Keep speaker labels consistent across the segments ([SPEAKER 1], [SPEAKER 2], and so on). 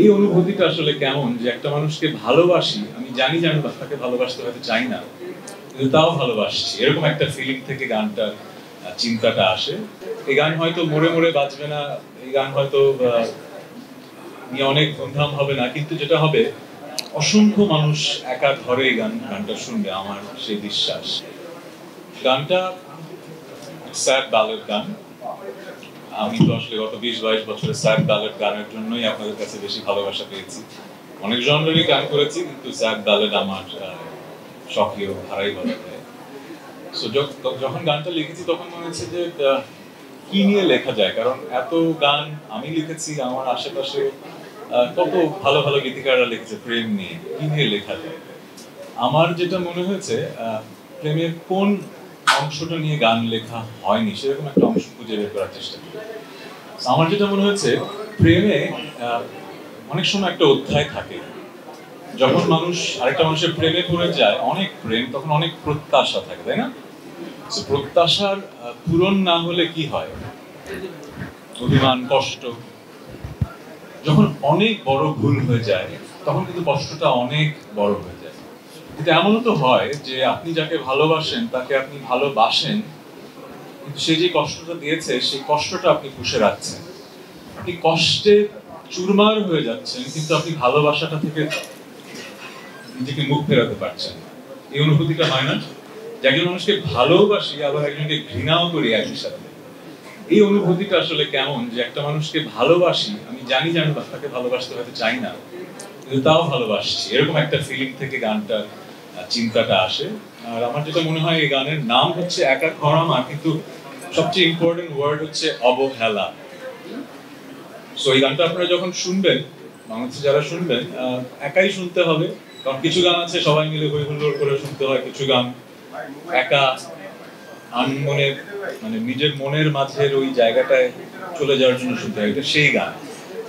[SPEAKER 1] এই অনুভূতিটা আসলে কেমন যে একটা মানুষকে ভালোবাসি, আমি জানি যে আমি তাকে ভালোবাসতে হয়তো চাই না, কিন্তু তাও ভালোবাসছি, এরকম একটা ফিলিং থেকে গানটার চিন্তাটা আসে। এই গান হয়তো মোড়ে মোড়ে বাজবে না, এই গান হয়তো নিয়ে অনেক ধুমধাম হবে না, কিন্তু যেটা হবে অসংখ্য মানুষ একা ধরে এই গানটা শুনবে, আমার সেই বিশ্বাস। গানটা স্যাড ব্যালাড গান। আমি তো আসলে গত 20-22 বছরের স্যাড ব্যালাড গানের জন্যই আপনাদের কাছে বেশি ভালোবাসা পেয়েছি। অনেক জনরেরই গান করেছি, কিন্তু স্যাড ব্যালাড আমার স্বকীয় ধারাই বলা যায়। সো যখন গানটা লিখেছি তখন মনে হচ্ছে যে কি নিয়ে লেখা যায়, কারণ এত গান আমি লিখেছি, আমার আশেপাশে কত ভালো ভালো গীতিকাররা লিখেছে প্রেম নিয়ে, কি নিয়ে লেখা যায়। আমার যেটা মনে হয়েছে প্রেমের কোন অংশটা নিয়ে গান লেখা হয়নি সেরকম একটা অংশ খুঁজে বের করার চেষ্টা করি। আমার যেটা মনে হচ্ছে প্রেমে অনেক সময় একটা অধ্যায় থাকে, যখন মানুষ আরেকটা মানুষের প্রেমে পড়ে যায়, অনেক প্রেম, তখন অনেক প্রত্যাশা থাকে, তাই না? প্রত্যাশার পূরণ না হলে কি হয়? অভিমান, কষ্ট। যখন অনেক বড় ভুল হয়ে যায় তখন কিন্তু কষ্টটা অনেক বড় হয়ে যায়। কিন্তু এমনও তো হয় যে আপনি যাকে ভালোবাসেন তাকে আপনি ভালোবাসেন, কিন্তু সে যে কষ্টটা দিয়েছে সেই কষ্টটা আপনি পুষে রাখছেন, আপনি কষ্টে চুরমার হয়ে যাচ্ছেন, কিন্তু আপনি ভালোবাসাটা থেকে নিজেকে মুখ ফেরাতে পারছেন। এই অনুভূতিটা হয় না? যে একজন মানুষকে ভালোবাসি আবার একজনকে ঘৃণাও করি একই সাথে। এই অনুভূতিটা আসলে কেমন যে একটা মানুষকে ভালোবাসি, আমি জানি যে আমি তাকে ভালোবাসতে হয়তো চাই না, কিন্তু তাও ভালোবাসছি, এরকম একটা ফিলিং থেকে গানটার চিন্তাটা আসে। আর আমার যেটা মনে হয় এই গানের নাম হচ্ছে একা খরামা, কিন্তু সবচেয়ে ইম্পর্টেন্ট ওয়ার্ড হচ্ছে অবহেলা। সো এই গানটা আপনারা যখন শুনবেন, বাংলাদেশে যারা শুনবেন, একাই শুনতে হবে, কারণ কিছু গান আছে সবাই মিলে হই হুল্লোড় করে শুনতে হয়, কিছু গান একা আনমনে, মানে নিজের মনের মাঝের ওই জায়গাটায় চলে যাওয়ার জন্য শুনতে হয়, এটা সেই গান।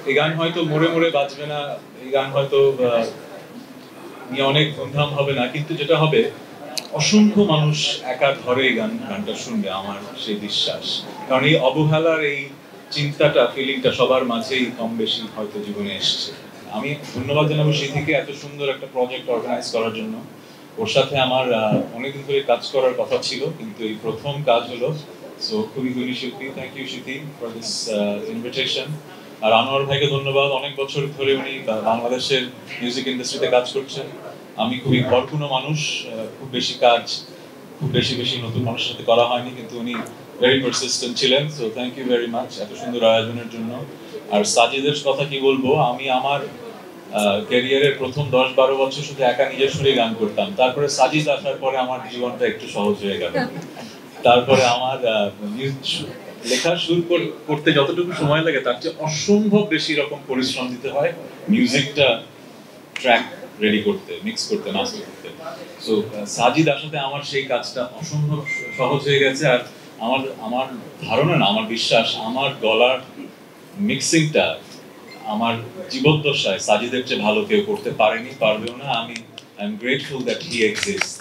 [SPEAKER 1] এই গান হয়তো মোড়ে মোড়ে বাজবে না, এই গান হয়তো নিয়ে অনেক ধুমধাম হবে না, কিন্তু যেটা হবে অসংখ্য মানুষ একা ধরে এই গানটা শুনবে, আমার সেই বিশ্বাস। কারণ এই অবহেলার এই চিন্তাটা, ফিলিংটা সবার মাঝেই কম বেশি হয়তো জীবনে এসছে। আমি ধন্যবাদ জানাবো সিথিকে এত সুন্দর একটা প্রজেক্ট অর্গানাইজ করার জন্য। ওর সাথে আমার অনেকদিন ধরে কাজ করার কথা ছিল, কিন্তু এই প্রথম কাজ হলো। সো খুবই খুবই শিল্পী, thank you Sithi for this invitation. আর আনোয়ার ভাইকে ধন্যবাদ, অনেক বছর ধরে উনি বাংলাদেশের মিউজিক ইন্ডাস্ট্রিতে কাজ করছেন। আমি খুবই ঘরকুনো মানুষ, খুব বেশি কাজ খুব বেশি নতুন মানুষের সাথে করা হয়নি, কিন্তু উনি ভেরি পারসিস্টেন্ট ছিলেন। So thank you very much এত সুন্দর আয়োজনের জন্য। আর সাজিদের কথা কি বলবো, আমি আমার ক্যারিয়ারের প্রথম 10-12 বছর শুধু একা নিজের সুরে গান করতাম, তারপরে সাজিদ আসার পরে আমার জীবনটা একটু সহজ হয়ে গেল। তারপরে আমার লেখা শুরু করতে যতটুকু সময় লাগে তার চেয়ে অসম্ভব বেশি রকম পরিশ্রম দিতে হয় মিউজিকটা ট্র্যাক রেডি করতে, মিক্স করতে, মাস্টার করতে। সো সাজিদ আসাতে আমার সেই কাজটা অসম্ভব সহজ হয়ে গেছে। আর আমার ধারণা না, আমার বিশ্বাস, আমার গলার মিক্সিংটা আমার জীবদ্দশায় সাজিদের চেয়ে ভালো কেউ করতে পারেনি, পারবেও না। I am grateful that he exists.